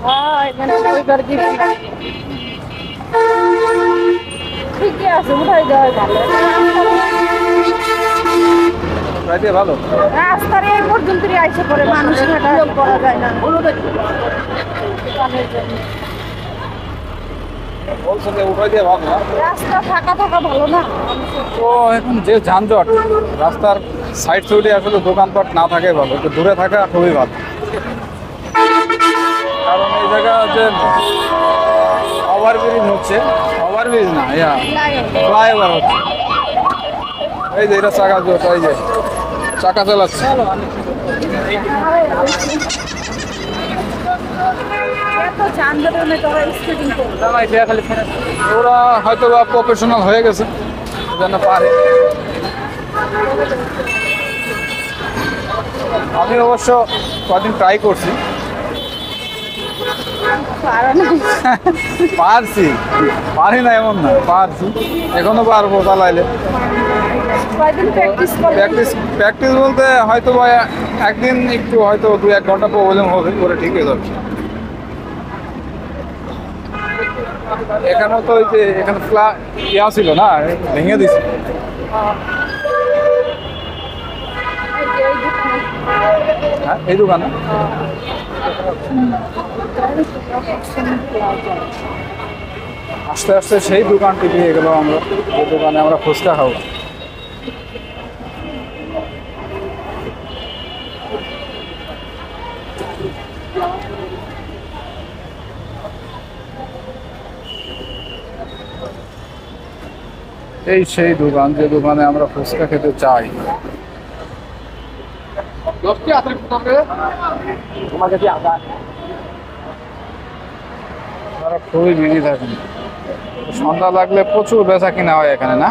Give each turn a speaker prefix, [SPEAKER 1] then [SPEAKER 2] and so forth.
[SPEAKER 1] হ্যাঁ
[SPEAKER 2] এখানে ওইবার দিচ্ছি ঠিকই আছে, উঠাই দেওয়া ভালো।
[SPEAKER 1] প্রায় দিয়ে ভালো।
[SPEAKER 2] রাস্তার এই পর্যন্ত আইসে পড়ে, মানুষ হাঁটাহাঁটি করা যায় না দোকানের জন্য।
[SPEAKER 1] বলছেন যে উঠাই দিয়ে ভালো না?
[SPEAKER 2] রাস্তা ফাঁকা থাকা ভালো না।
[SPEAKER 1] তো এখন যে যানজট, রাস্তার সাইড সাইডে আসলে দোকানপাট না থাকে ভালো, একটু দূরে থাকা খুবই ভালো। কারণ এই জায়গা যে ওভারব্রিজ হচ্ছে, ওভারব্রিজ না ফ্লাইওভার হচ্ছে। এই যে এটা চাকা, এই যে চাকা চালাচ্ছে।
[SPEAKER 2] এত যানজটে তোরা স্কেটিং করবে।
[SPEAKER 1] ওরা হয়তো বা প্রফেশনাল হয়ে গেছে, যেন পারে। আমি অবশ্য কদিন ট্রাই করছি, পারছি, পারি না এমন না, পারছি, এখনো পারবো চালাইলে।
[SPEAKER 2] কয়দিন প্র্যাকটিস করলে
[SPEAKER 1] প্র্যাকটিস প্র্যাকটিস বলতে হয়তো বা একদিন একটু হয়তো 2-1 ঘন্টা প্রবলেম হবে, করে ঠিক হয়ে যাবে। এখানেও তো ওই যে এখানে ইয়া ছিল না, ভেঙে দিছে। হ্যাঁ এই দোকানে আস্তে আস্তে সেই দোকানটি পেয়ে গেল আমরা, যে দোকানে আমরা ফুচকা খাবো। এই সেই দোকান, যে দোকানে আমরা ফুচকা খেতে চাই। আপনারা খুবই বিজি থাকেন, সন্ধ্যা লাগলে প্রচুর বেচা কিনা হয় এখানে, না?